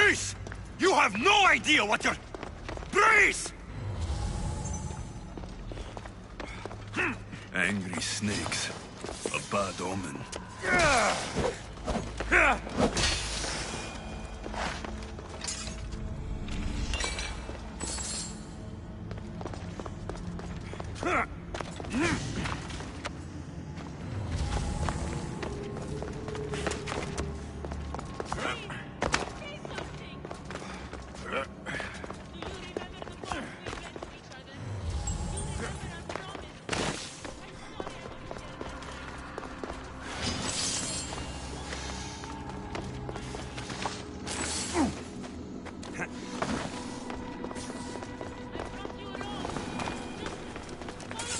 Brace! You have no idea what you're... Brace! Angry snakes. A bad omen.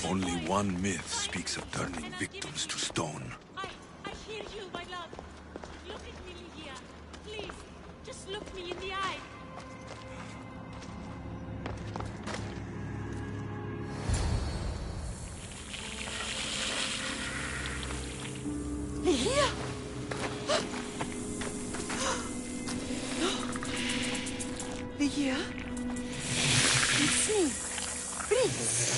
Only one myth speaks of turning victims to stone. I hear you, my love. Look at me, Lydia. Please, just look me in the eye. Lydia? Lydia? It's me. Please.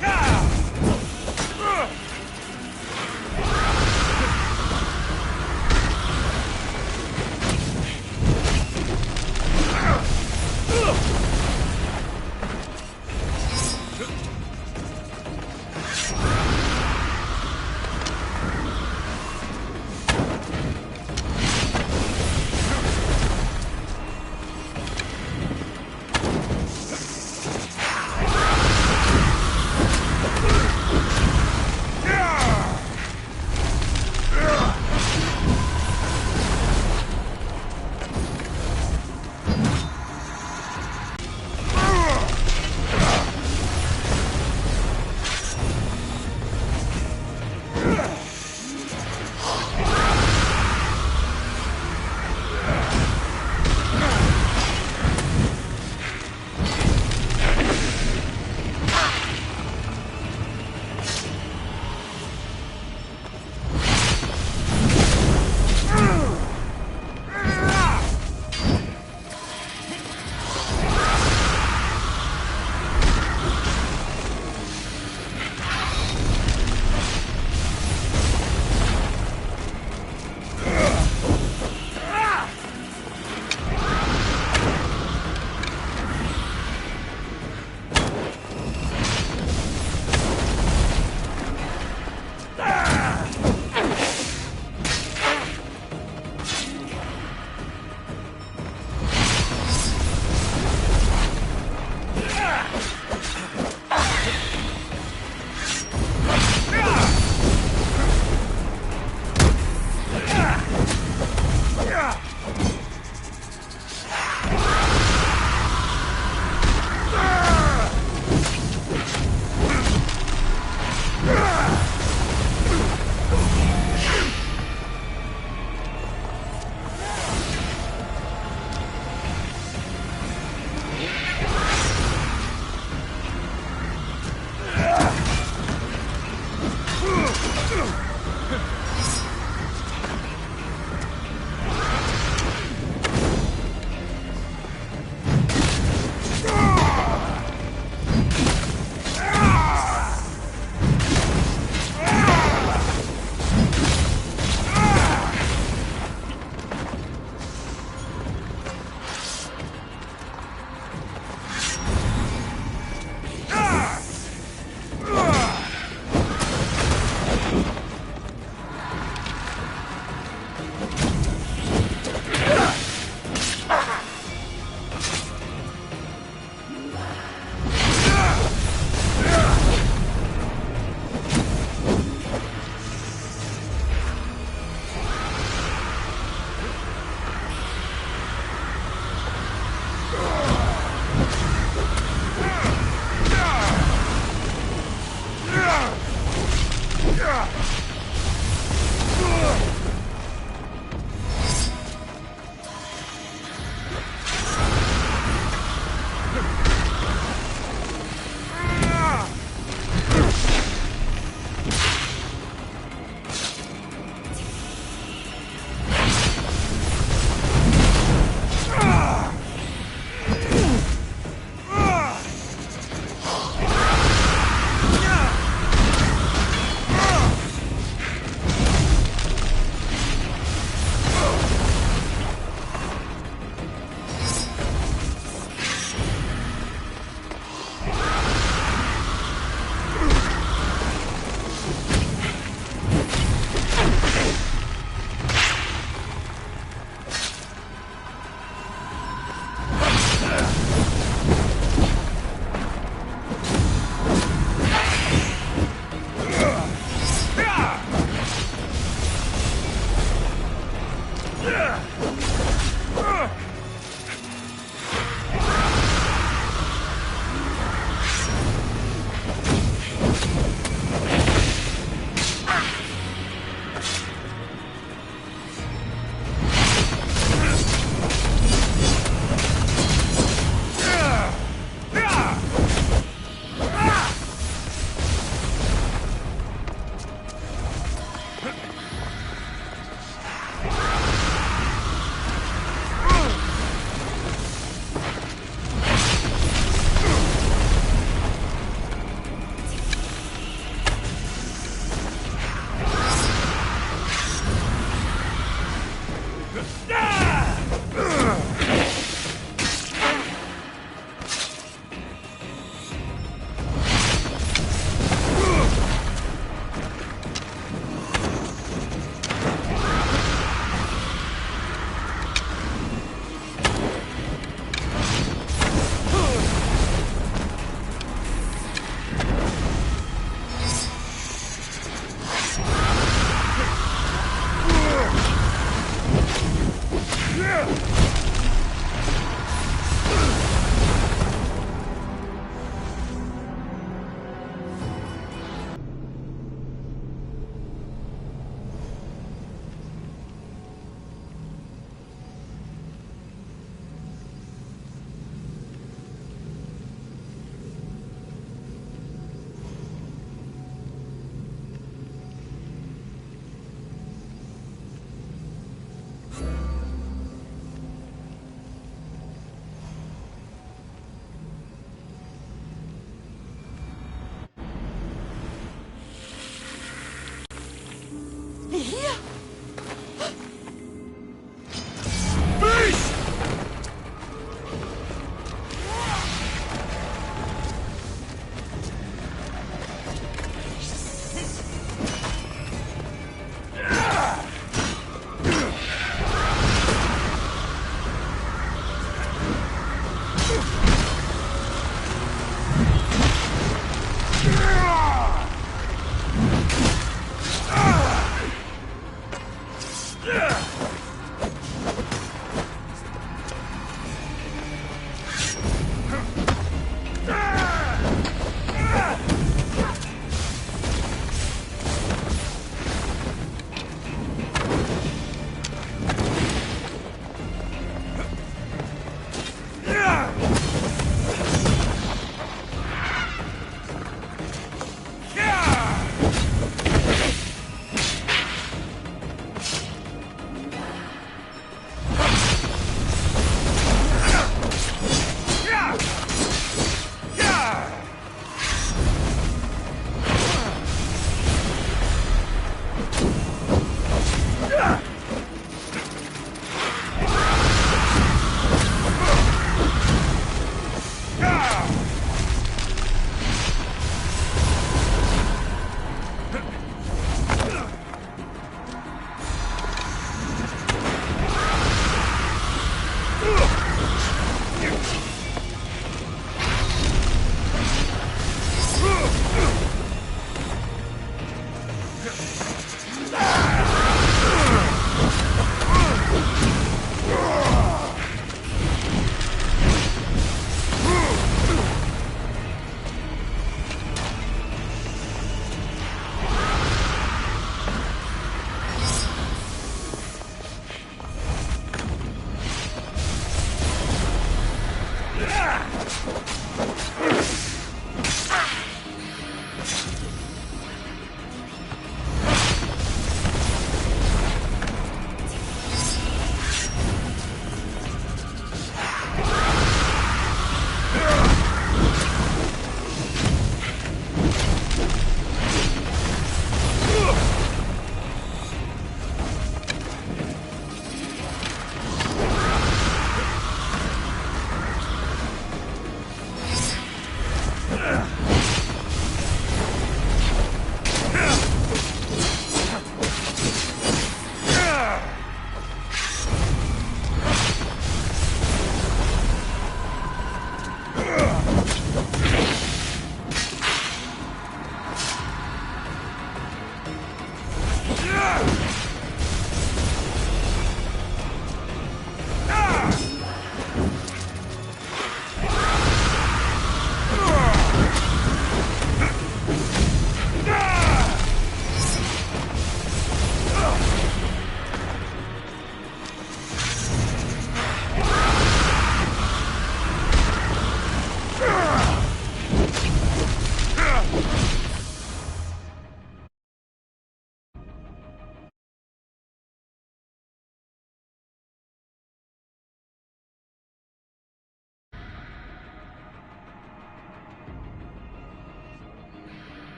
Yeah!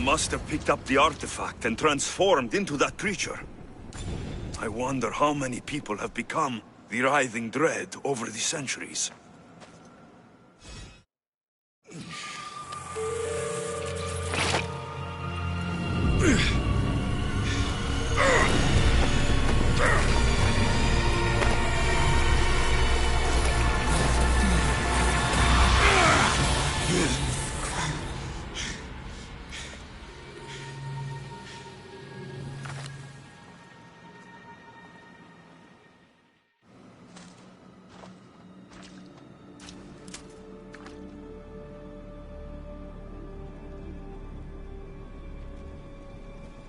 must have picked up the artifact and transformed into that creature. I wonder how many people have become the writhing dread over the centuries.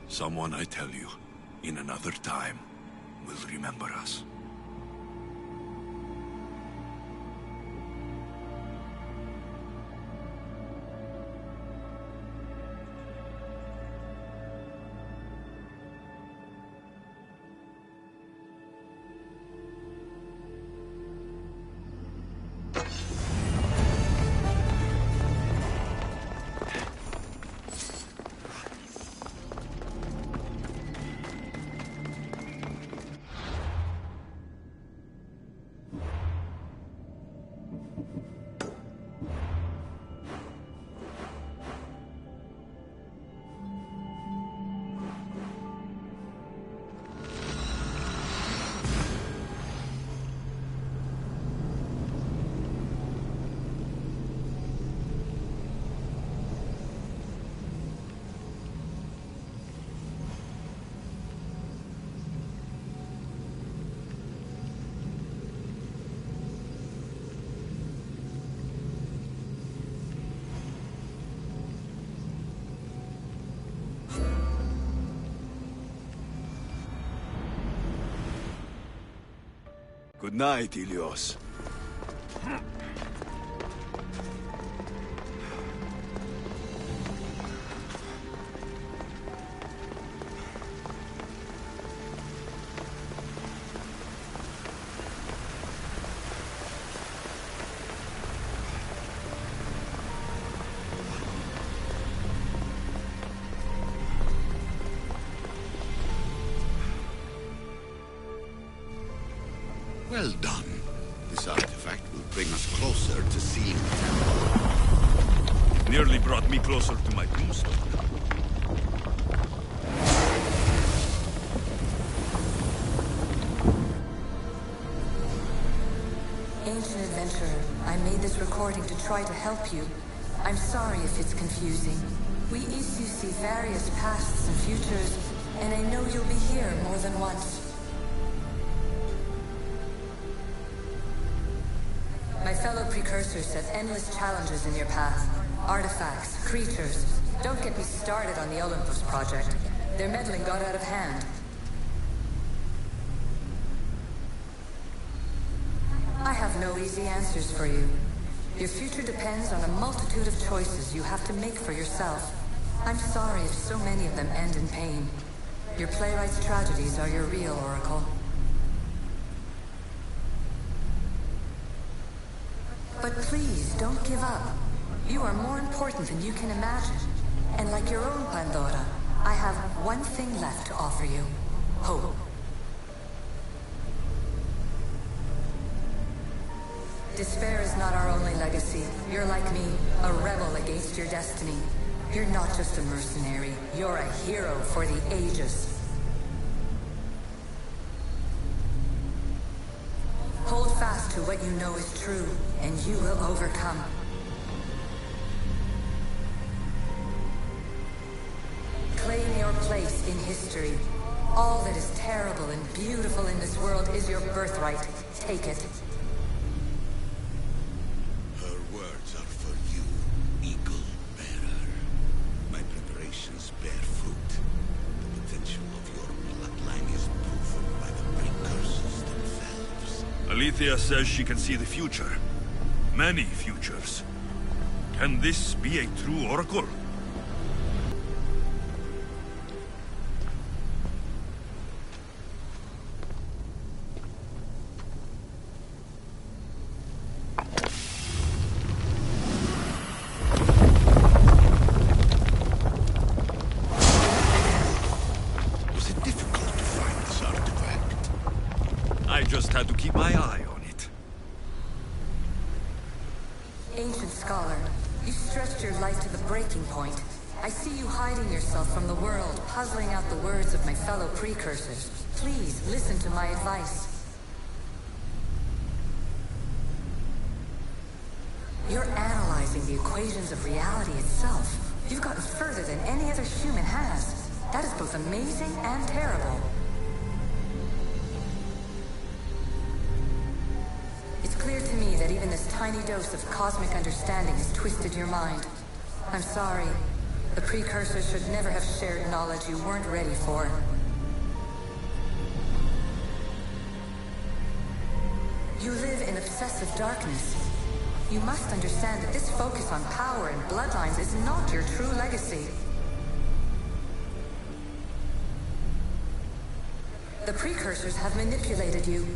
Someone, I tell you, in another time, will remember us. Good night, Ilios. Well done. This artifact will bring us closer to seeing the temple. Nearly brought me closer to my tombstone. Ancient adventurer, I made this recording to try to help you. I'm sorry if it's confusing. We Isu see various pasts and futures, and I know you'll be here more than once. My fellow precursors set endless challenges in your path. Artifacts, creatures. Don't get me started on the Olympus project. Their meddling got out of hand. I have no easy answers for you. Your future depends on a multitude of choices you have to make for yourself. I'm sorry if so many of them end in pain. Your playwright's tragedies are your real oracle. But please, don't give up. You are more important than you can imagine. And like your own Pandora, I have one thing left to offer you. Hope. Despair is not our only legacy. You're like me, a rebel against your destiny. You're not just a mercenary. You're a hero for the ages. Hold fast to what you know is true, and you will overcome. Claim your place in history. All that is terrible and beautiful in this world is your birthright. Take it. Her words are for you, Eagle Bearer. My preparations bear fruit. The potential of your bloodline is proven by the precursors themselves. Alethea says she can see the future. Many futures. Can this be a true oracle? just had to keep my eye on it. Ancient scholar, you stretched your life to the breaking point. I see you hiding yourself from the world, puzzling out the words of my fellow precursors. Please, listen to my advice. You're analyzing the equations of reality itself. You've gotten further than any other human has. That is both amazing and terrible. It's clear to me that even this tiny dose of cosmic understanding has twisted your mind. I'm sorry. The precursors should never have shared knowledge you weren't ready for. You live in obsessive darkness. You must understand that this focus on power and bloodlines is not your true legacy. The precursors have manipulated you.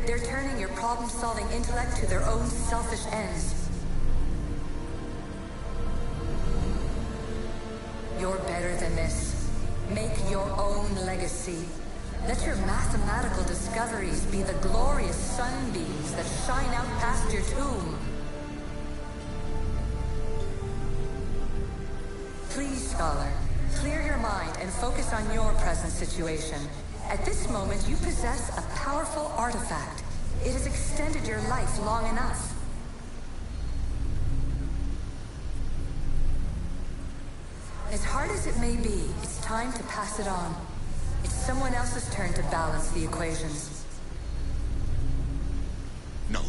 They're turning your problem-solving intellect to their own selfish ends. You're better than this. Make your own legacy. Let your mathematical discoveries be the glorious sunbeams that shine out past your tomb. Please, scholar, clear your mind and focus on your present situation. At this moment, you possess a powerful artifact. It has extended your life long enough. As hard as it may be, it's time to pass it on. It's someone else's turn to balance the equations. No.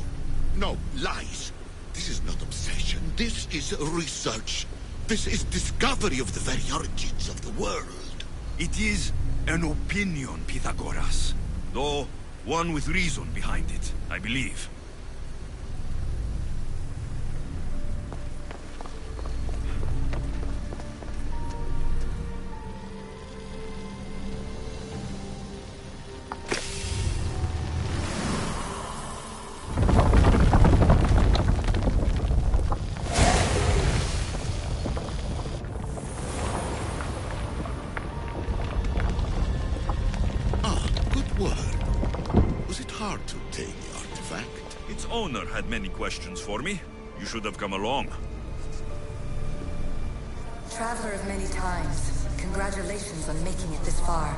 No, lies. This is not obsession. This is research. This is discovery of the very origins of the world. It is an opinion, Pythagoras. Though, one with reason behind it, I believe. Owner had many questions for me. You should have come along. Traveler of many times, congratulations on making it this far.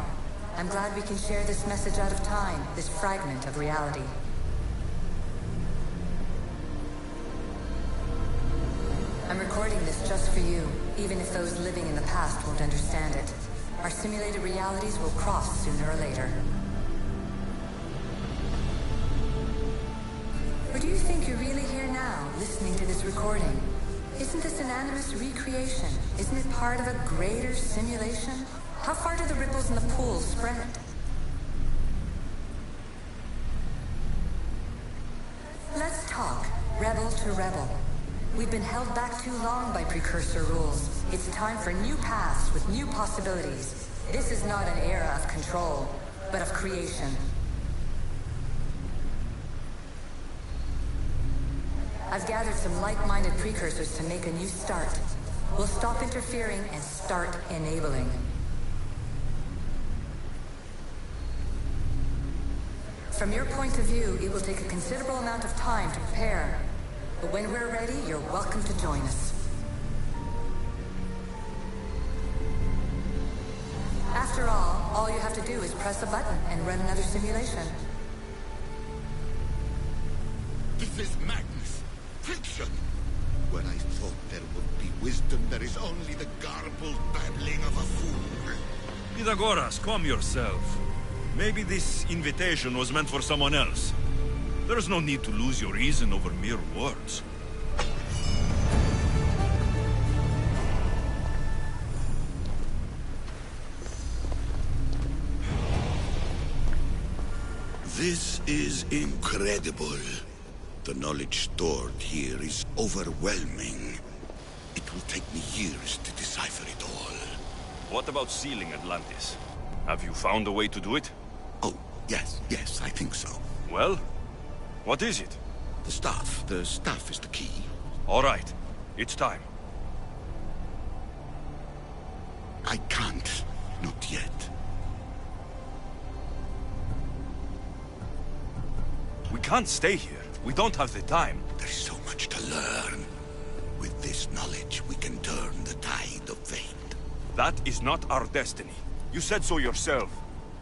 I'm glad we can share this message out of time, this fragment of reality. I'm recording this just for you, even if those living in the past won't understand it. Our simulated realities will cross sooner or later. Or do you think you're really here now, listening to this recording? Isn't this an animus recreation? Isn't it part of a greater simulation? How far do the ripples in the pool spread? Let's talk, rebel to rebel. We've been held back too long by precursor rules. It's time for new paths with new possibilities. This is not an era of control, but of creation. I've gathered some like-minded precursors to make a new start. We'll stop interfering and start enabling. From your point of view, it will take a considerable amount of time to prepare. But when we're ready, you're welcome to join us. After all you have to do is press a button and run another simulation. This is madness. Fiction. Where I thought there would be wisdom, there is only the garbled babbling of a fool. Pythagoras, calm yourself. Maybe this invitation was meant for someone else. There's no need to lose your reason over mere words. This is incredible. The knowledge stored here is overwhelming. It will take me years to decipher it all. What about sealing Atlantis? Have you found a way to do it? Oh, yes, I think so. Well, what is it? The staff. The staff is the key. All right, it's time. I can't. Not yet. can't stay here. We don't have the time. There's so much to learn. With this knowledge, we can turn the tide of fate. That is not our destiny. You said so yourself.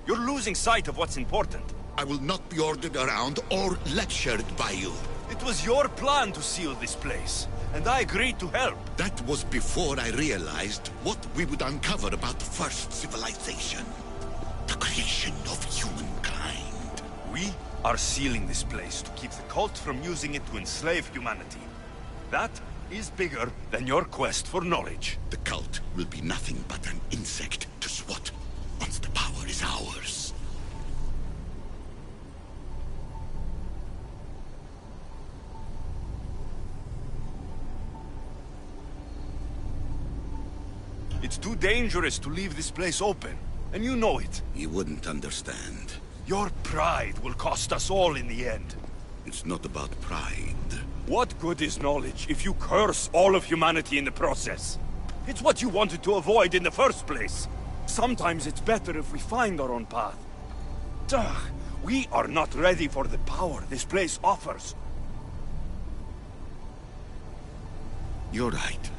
You're losing sight of what's important. I will not be ordered around or lectured by you. It was your plan to seal this place, and I agreed to help. That was before I realized what we would uncover about the first civilization. The creation of humankind. We are sealing this place to keep the cult from using it to enslave humanity. That is bigger than your quest for knowledge. The cult will be nothing but an insect to swat once the power is ours. It's too dangerous to leave this place open, and you know it. You wouldn't understand. Your pride will cost us all in the end. It's not about pride. What good is knowledge if you curse all of humanity in the process? It's what you wanted to avoid in the first place. Sometimes it's better if we find our own path. Ugh, we are not ready for the power this place offers. You're right.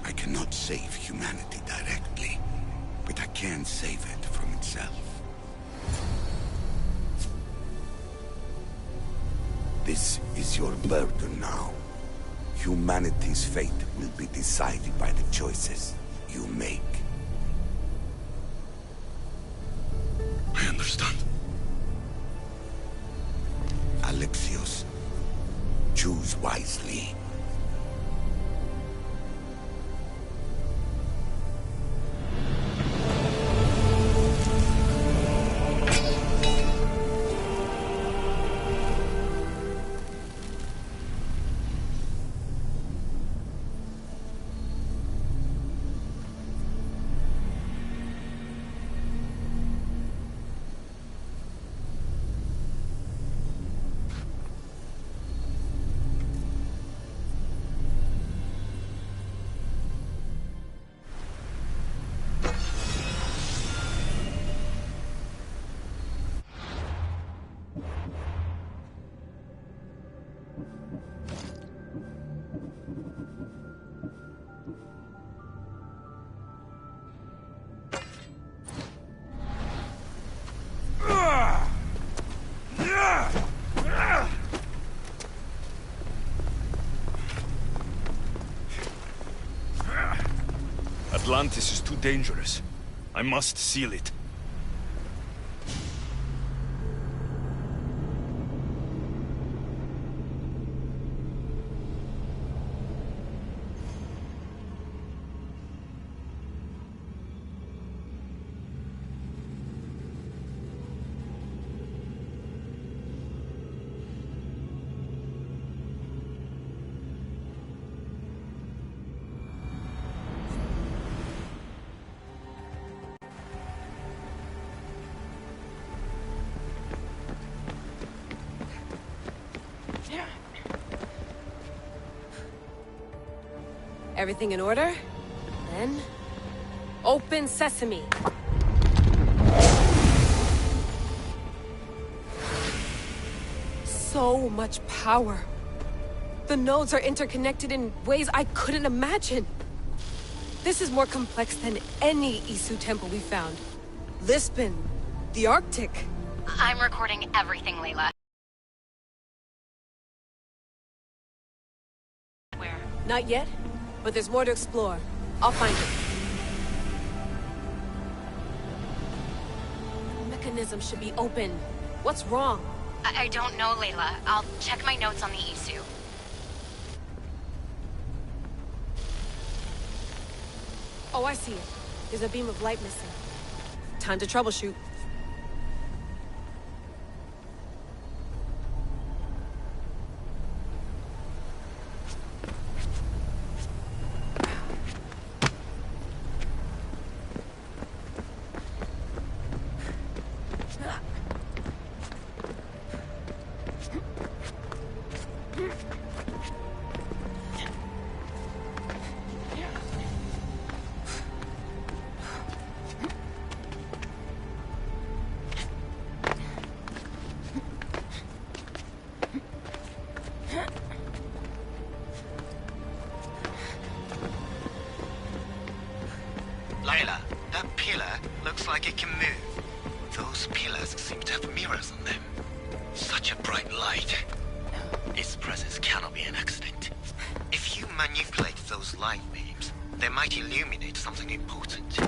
I cannot save humanity directly, but I can save it from itself. This is your burden now. Humanity's fate will be decided by the choices you make. I understand. Alexios, choose wisely. Atlantis is too dangerous. I must seal it. Everything in order? Then... open sesame! So much power. The nodes are interconnected in ways I couldn't imagine. This is more complex than any Isu temple we found. Lisbon, the Arctic. I'm recording everything, Layla. Where? Not yet, but there's more to explore. I'll find it. Mechanism should be open. What's wrong? I don't know, Layla. I'll check my notes on the Isu. Oh, I see it. There's a beam of light missing. Time to troubleshoot. it can move. Those pillars seem to have mirrors on them. Such a bright light. Its presence cannot be an accident. If you manipulate those light beams, they might illuminate something important.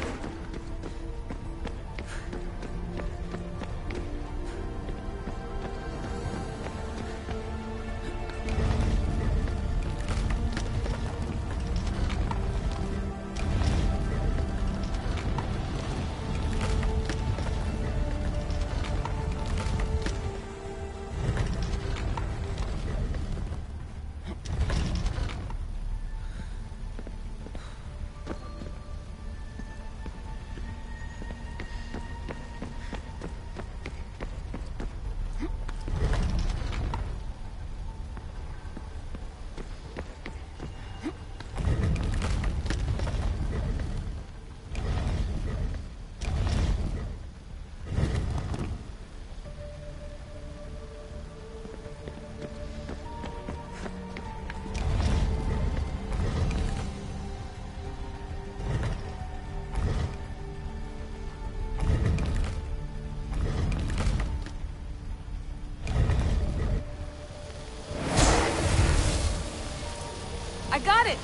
I got it!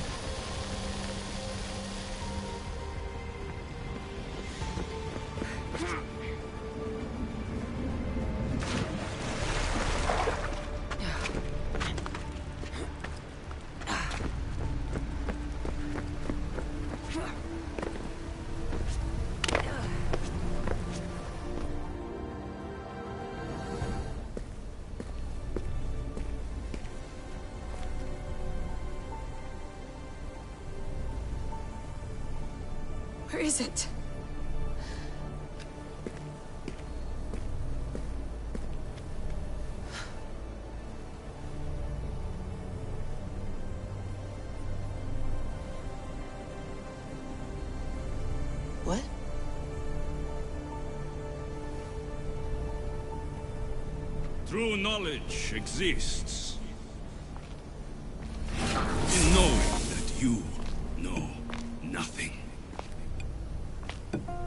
Where is it? What? True knowledge exists in knowing that you know nothing.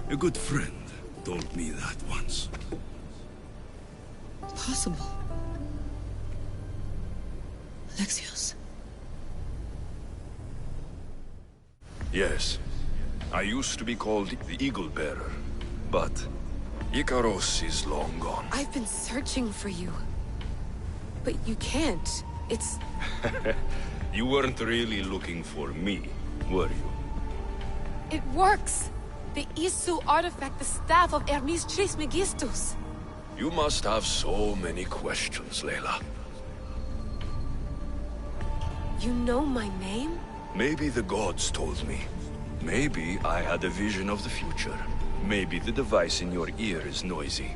A good friend told me that once. Possible. Alexios. Yes. I used to be called the Eagle Bearer, but Icaros is long gone. I've been searching for you. But you can't. It's... You weren't really looking for me, were you? It works! The Isu artifact, the staff of Hermes Trismegistus. You must have so many questions, Layla. You know my name? Maybe the gods told me. Maybe I had a vision of the future. Maybe the device in your ear is noisy.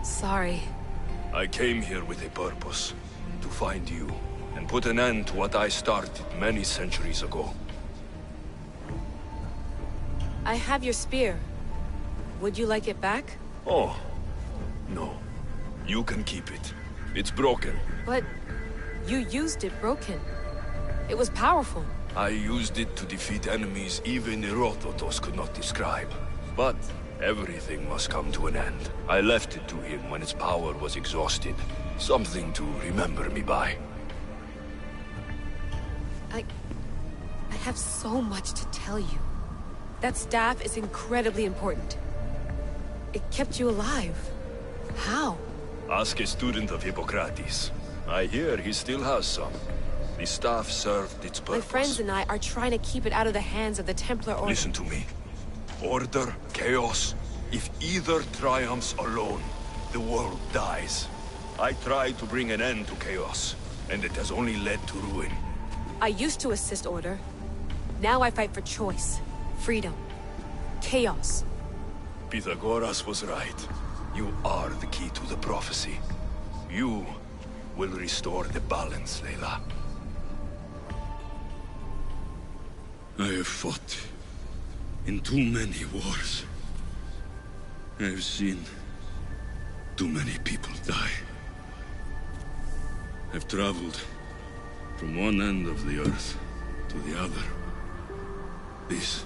Sorry. I came here with a purpose. To find you, and put an end to what I started many centuries ago. I have your spear. Would you like it back? Oh, no. You can keep it. It's broken. But you used it broken. It was powerful. I used it to defeat enemies even Herodotus could not describe. But everything must come to an end. I left it to him when its power was exhausted. Something to remember me by. I have so much to tell you. That staff is incredibly important. It kept you alive. How? Ask a student of Hippocrates. I hear he still has some. The staff served its purpose. My friends and I are trying to keep it out of the hands of the Templar Order. Listen to me. Order, chaos. If either triumphs alone, the world dies. I tried to bring an end to chaos, and it has only led to ruin. I used to assist Order. Now I fight for choice, freedom, chaos. Pythagoras was right. You are the key to the prophecy. You will restore the balance, Layla. I have fought in too many wars. I have seen too many people die. I've traveled from one end of the earth to the other. This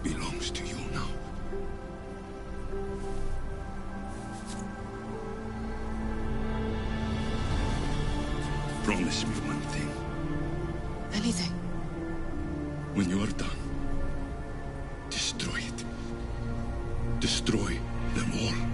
belongs to you now. Promise me one thing. Anything. When you are done, destroy it. Destroy them all.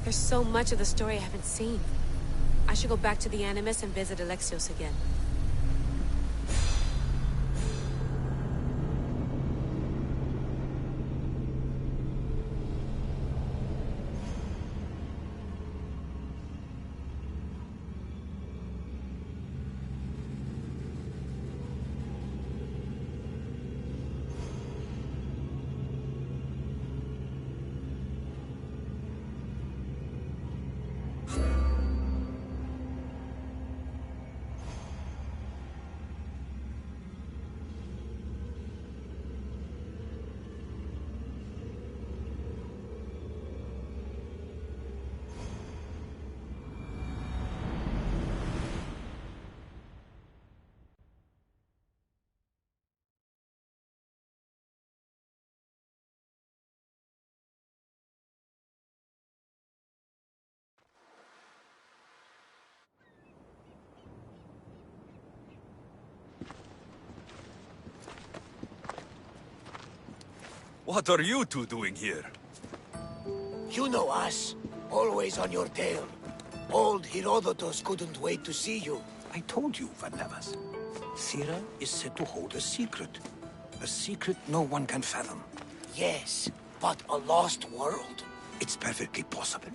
There's so much of the story I haven't seen. I should go back to the Animus and visit Alexios again. What are you two doing here? You know us. Always on your tail. Old Herodotus couldn't wait to see you. I told you, Varnavas. Thera is said to hold a secret. A secret no one can fathom. Yes, but a lost world? It's perfectly possible.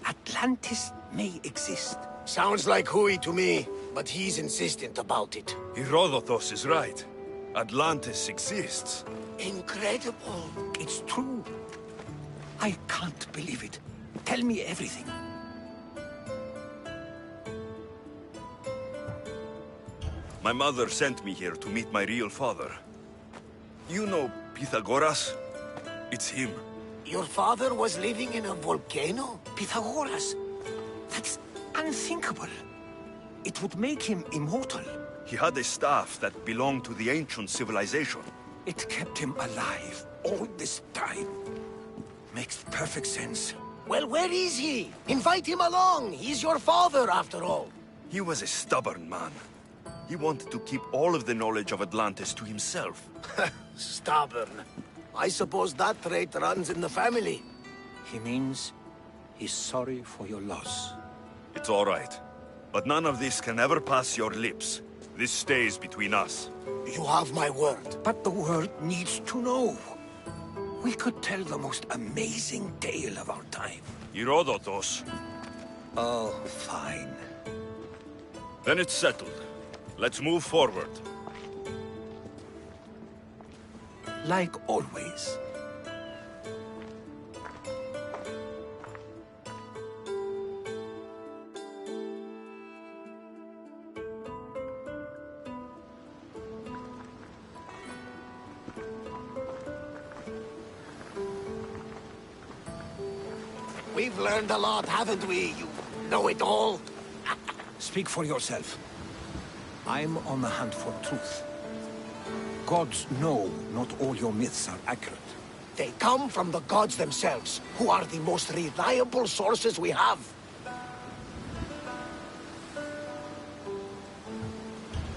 Atlantis may exist. Sounds like Hui to me, but he's insistent about it. Herodotus is right. Atlantis exists. Incredible. It's true. I can't believe it. Tell me everything. My mother sent me here to meet my real father. You know Pythagoras? It's him. Your father was living in a volcano? Pythagoras? That's unthinkable. It would make him immortal. He had a staff that belonged to the ancient civilization. It kept him alive all this time. Makes perfect sense. Well, where is he? Invite him along. He's your father, after all. He was a stubborn man. He wanted to keep all of the knowledge of Atlantis to himself. Stubborn. I suppose that trait runs in the family. He means he's sorry for your loss. It's all right. But none of this can ever pass your lips. This stays between us. You have my word. But the world needs to know. We could tell the most amazing tale of our time. Herodotus. Oh, fine. Then it's settled. Let's move forward. Like always. We've learned a lot, haven't we? You know-it-all. Speak for yourself. I'm on the hunt for truth. Gods know not all your myths are accurate. They come from the gods themselves, who are the most reliable sources we have.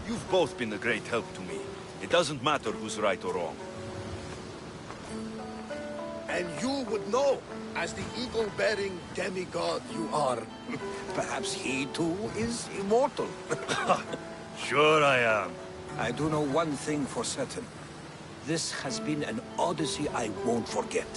You've both been a great help to me. It doesn't matter who's right or wrong. And you would know, as the eagle-bearing demigod you are. Perhaps he too is immortal. Sure I am. I do know one thing for certain. This has been an odyssey I won't forget.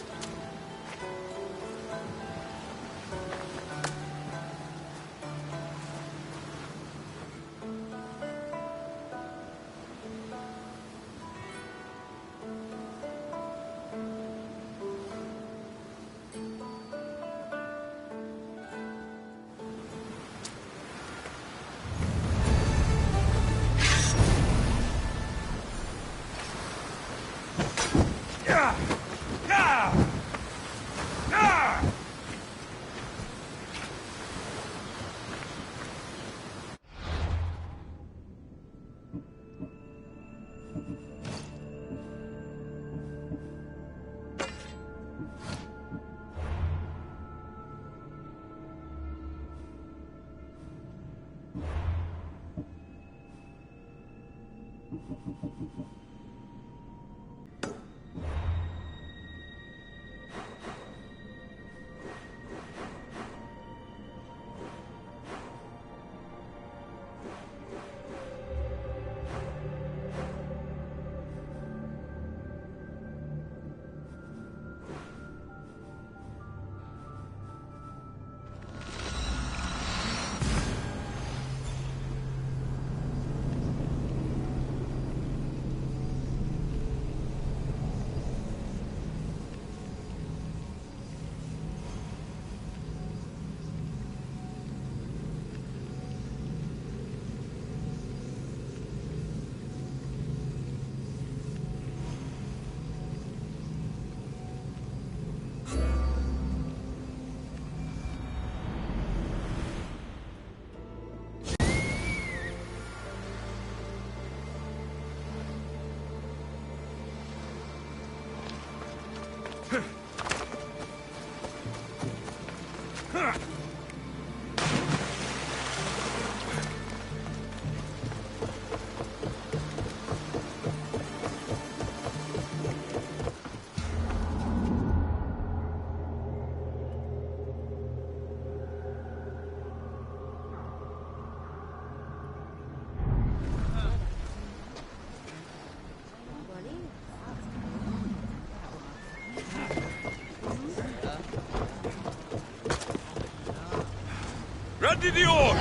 Ready the oars! The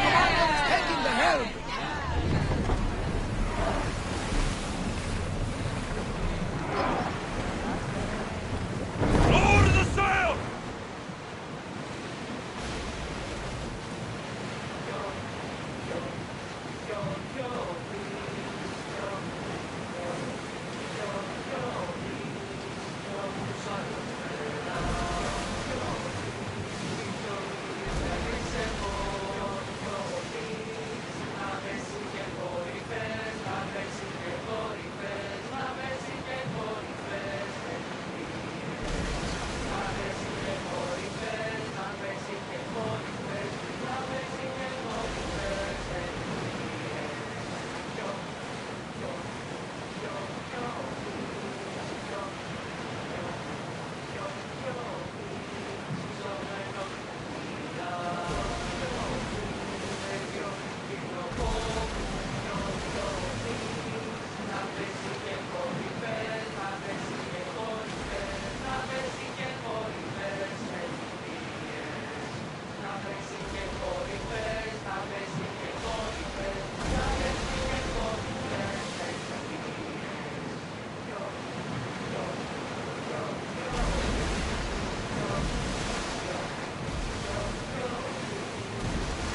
commander is taking the helm! Lower the sail!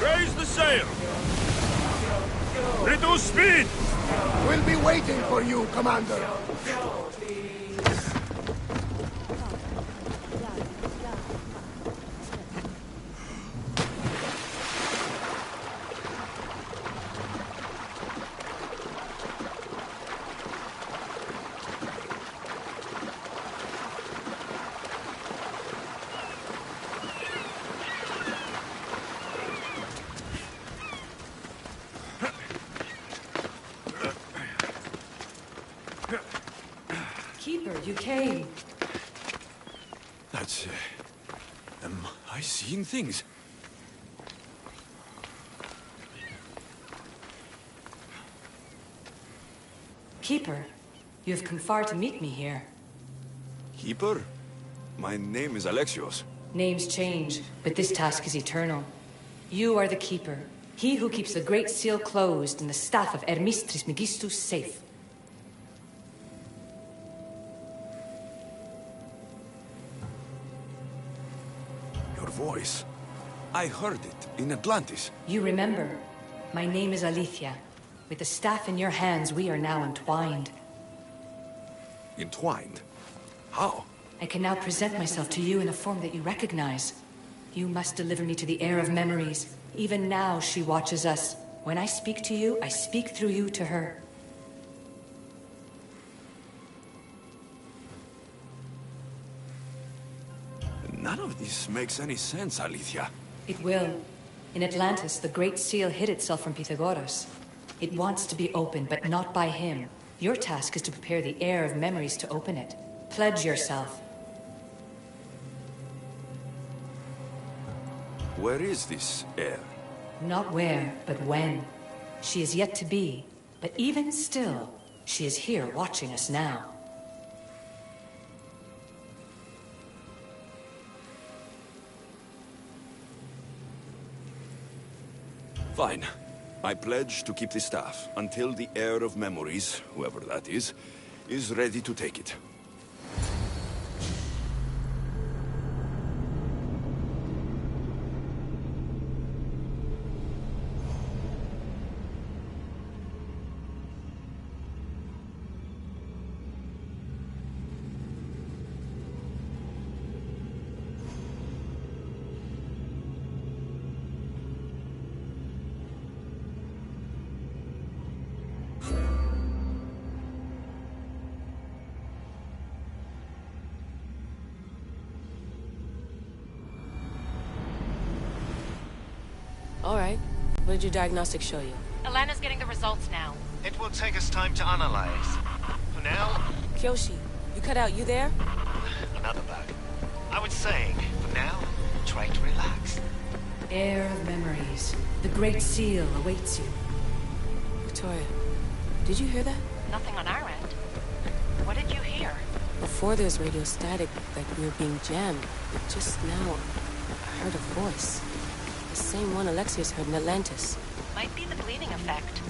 Raise the sail! Reduce speed! We'll be waiting for you, Commander. Keeper, you came. That's... am I seeing things? Keeper, You have come far to meet me here. Keeper? My name is Alexios. Names change, but this task is eternal. You are the Keeper, he who keeps the Great Seal closed and the staff of Hermes Trismegistus safe. Your voice. I heard it in Atlantis. You remember. My name is Alethea. With the staff in your hands, we are now entwined. Entwined? How? I can now present myself to you in a form that you recognize. You must deliver me to the heir of memories. Even now, she watches us. When I speak to you, I speak through you to her. None of this makes any sense, Alethea. It will. In Atlantis, the Great Seal hid itself from Pythagoras. It wants to be opened, but not by him. Your task is to prepare the heir of memories to open it. Pledge yourself. Where is this heir? Not where, but when. She is yet to be, but even still, she is here watching us now. Fine. I pledge to keep the staff until the heir of memories, whoever that is ready to take it. All right. What did your diagnostics show you? Alana's getting the results now. It will take us time to analyze. For now... Kyoshi, you cut out. You there? Another bug. I was saying, for now, try to relax. Heir of memories. The Great Seal awaits you. Victoria, did you hear that? Nothing on our end. What did you hear? Before there was radio static, like we were being jammed. But just now, I heard a voice. The same one Alexios heard in Atlantis. Might be the bleeding effect.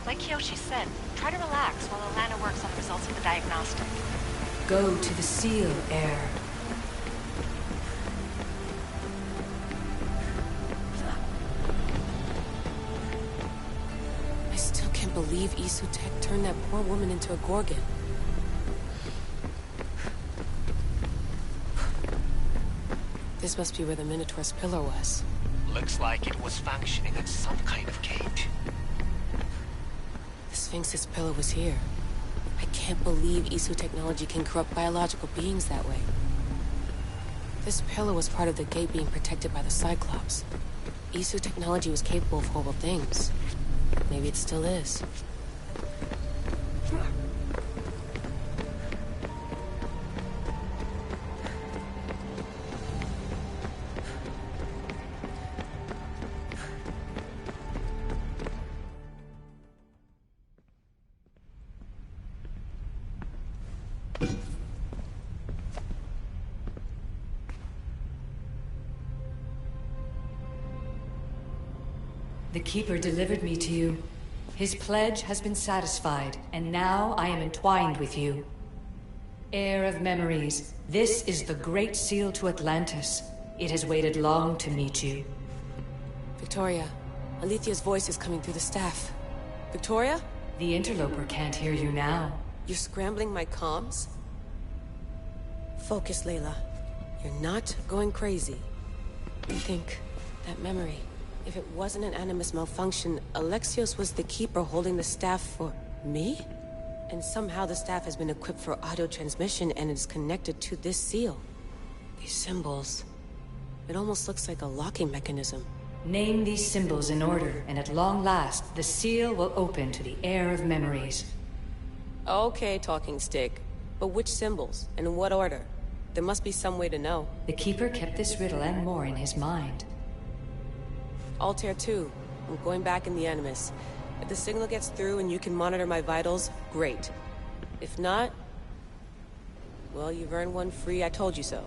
Like Kyoshi said, try to relax while Alana works on the results of the diagnostic. Go to the seal, heir. I still can't believe Isutech turned that poor woman into a Gorgon. This must be where the Minotaur's pillar was. Looks like it was functioning at some kind of gate. The Sphinx's pillar was here. I can't believe Isu technology can corrupt biological beings that way. This pillar was part of the gate being protected by the Cyclops. Isu technology was capable of horrible things. Maybe it still is. The Keeper delivered me to you. His pledge has been satisfied, and now I am entwined with you. Heir of memories, this is the Great Seal to Atlantis. It has waited long to meet you. Victoria, Alethea's voice is coming through the staff. Victoria? The interloper can't hear you now. You're scrambling my comms? Focus, Layla. You're not going crazy. I think that memory... If it wasn't an Animus malfunction, Alexios was the Keeper holding the staff for... me? And somehow the staff has been equipped for auto-transmission and is connected to this seal. These symbols... It almost looks like a locking mechanism. Name these symbols in order, and at long last, the seal will open to the heir of memories. Okay, talking stick. But which symbols? And in what order? There must be some way to know. The Keeper kept this riddle and more in his mind. Altair 2. I'm going back in the Animus. If the signal gets through and you can monitor my vitals, great. If not, well, you've earned one free I told you so.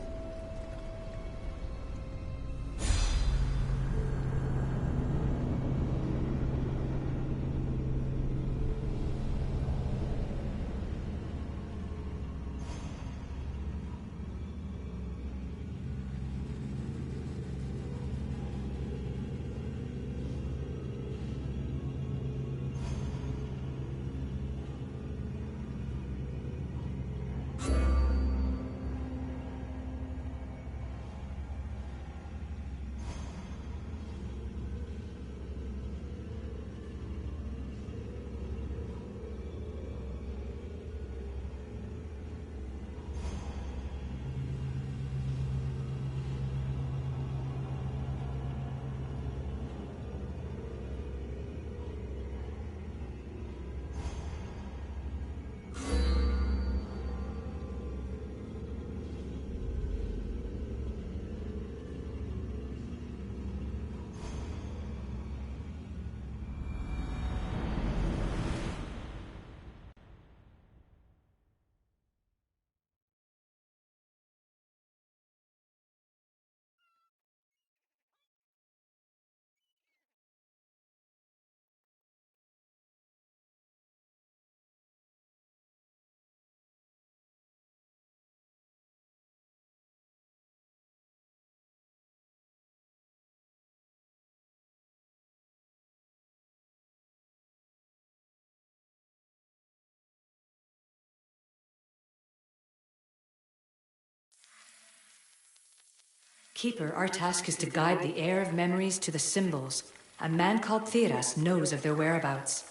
Keeper, our task is to guide the heir of memories to the symbols. A man called Theras knows of their whereabouts.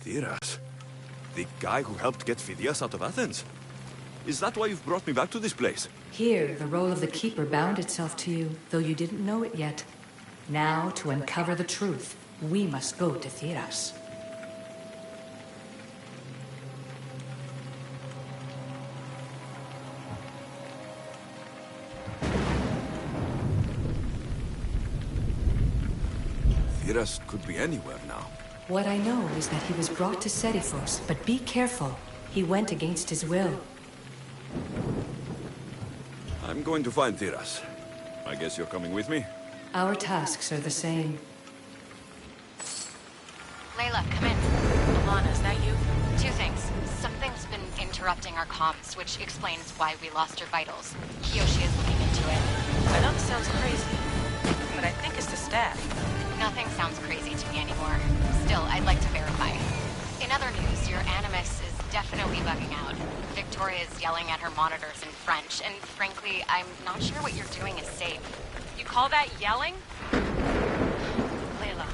Theras? The guy who helped get Phidias out of Athens? Is that why you've brought me back to this place? Here, the role of the Keeper bound itself to you, though you didn't know it yet. Now, to uncover the truth, we must go to Theras. Theras could be anywhere now. What I know is that he was brought to Serifos, but be careful. He went against his will. I'm going to find Theras. I guess you're coming with me? Our tasks are the same. Layla, come in. Alana, is that you? Two things. Something's been interrupting our comms, which explains why we lost your vitals. Kiyoshi is looking into it. I know this sounds crazy, but I think it's the staff. Nothing sounds crazy to me anymore. Still, I'd like to verify. In other news, your Animus is definitely bugging out. Victoria is yelling at her monitors in French, and frankly, I'm not sure what you're doing is safe. You call that yelling? Layla,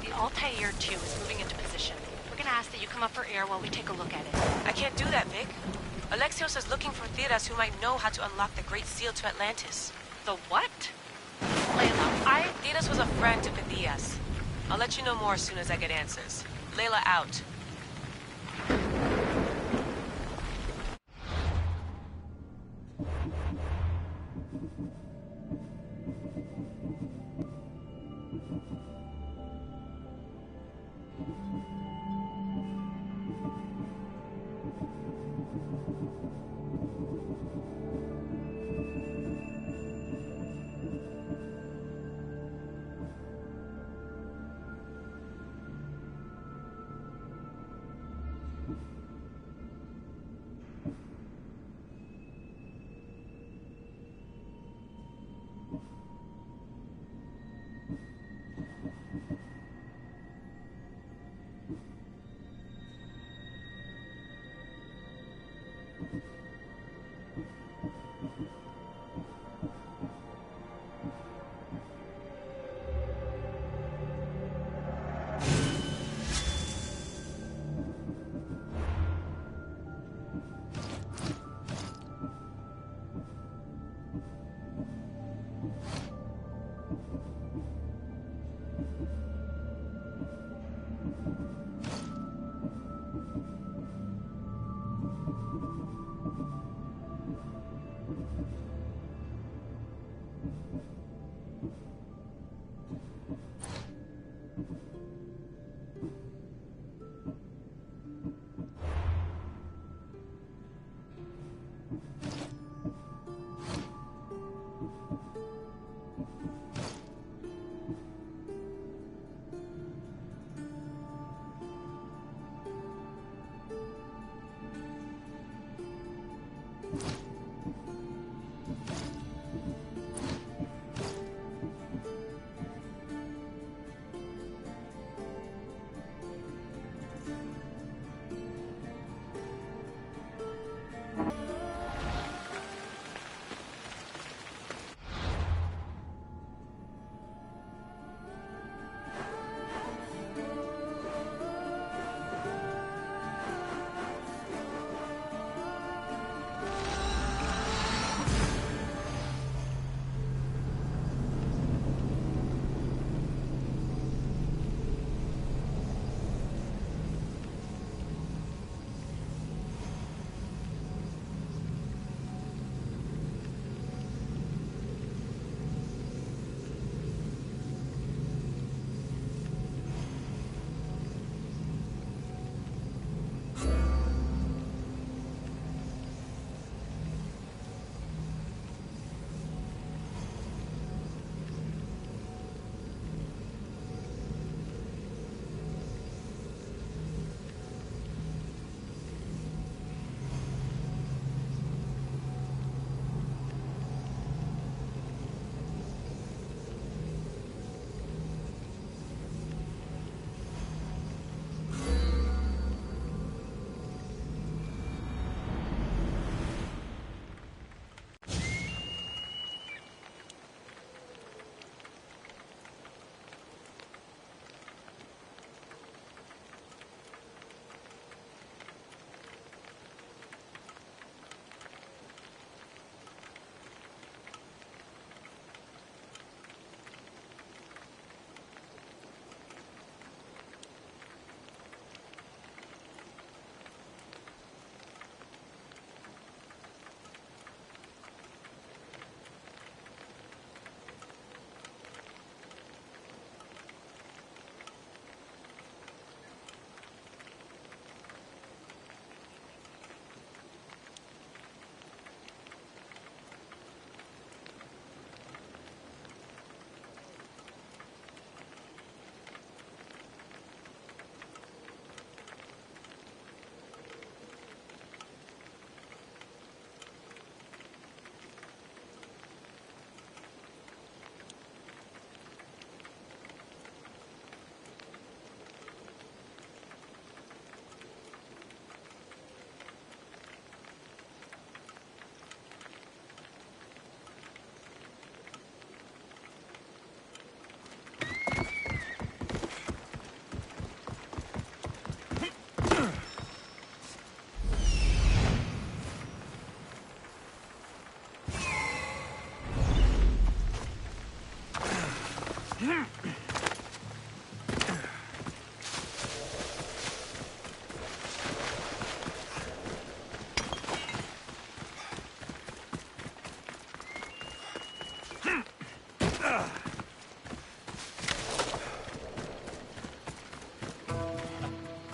the Altair 2 is moving into position. We're gonna ask that you come up for air while we take a look at it. I can't do that, Vic. Alexios is looking for Theras who might know how to unlock the Great Seal to Atlantis. The what? Layla, Theras was a friend to Phidias. I'll let you know more as soon as I get answers. Layla out.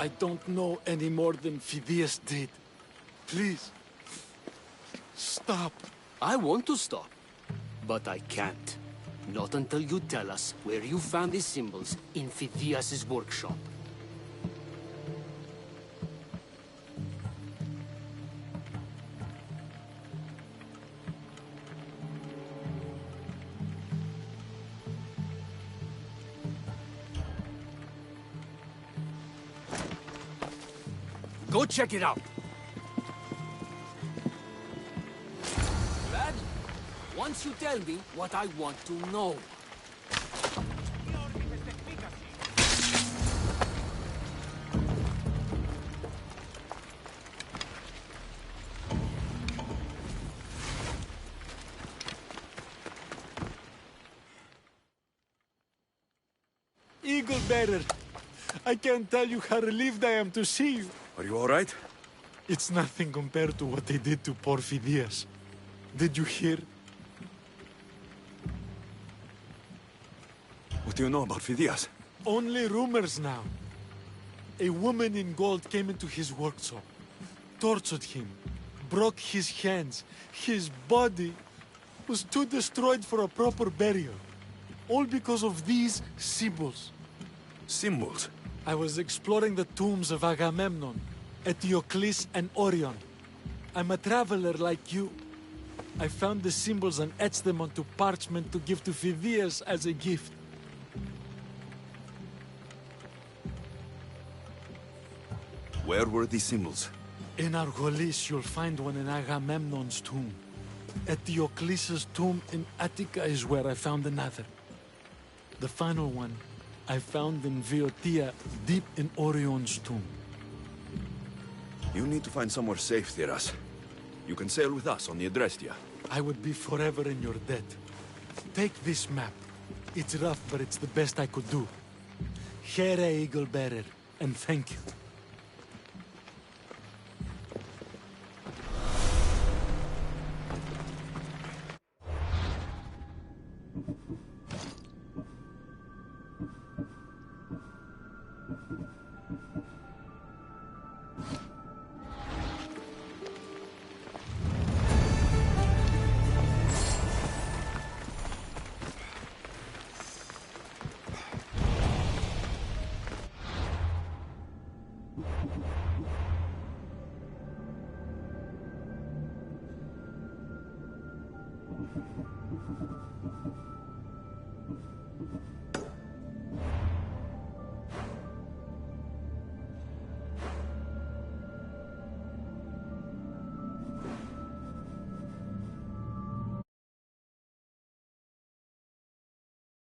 I don't know any more than Phidias did. Please, stop. I want to stop, but I can't. Not until you tell us where you found these symbols in Phidias' workshop. Go check it out. Gladly. Once you tell me what I want to know. Eagle Bearer, I can't tell you how relieved I am to see you. Are you all right? It's nothing compared to what they did to poor Phidias. Did you hear? What do you know about Phidias? Only rumors now. A woman in gold came into his workshop, tortured him, broke his hands. His body was too destroyed for a proper burial. All because of these symbols. Symbols? I was exploring the tombs of Agamemnon, Eteocles, and Orion. I'm a traveler like you. I found the symbols and etched them onto parchment to give to Phidias as a gift. Where were these symbols? In Argolis, you'll find one in Agamemnon's tomb. Eteocles' tomb in Attica is where I found another. The final one I found in Viotia, deep in Orion's tomb. You need to find somewhere safe, Thiras. You can sail with us on the Adrestia. I would be forever in your debt. Take this map. It's rough, but it's the best I could do. Here, Eagle Bearer, and thank you.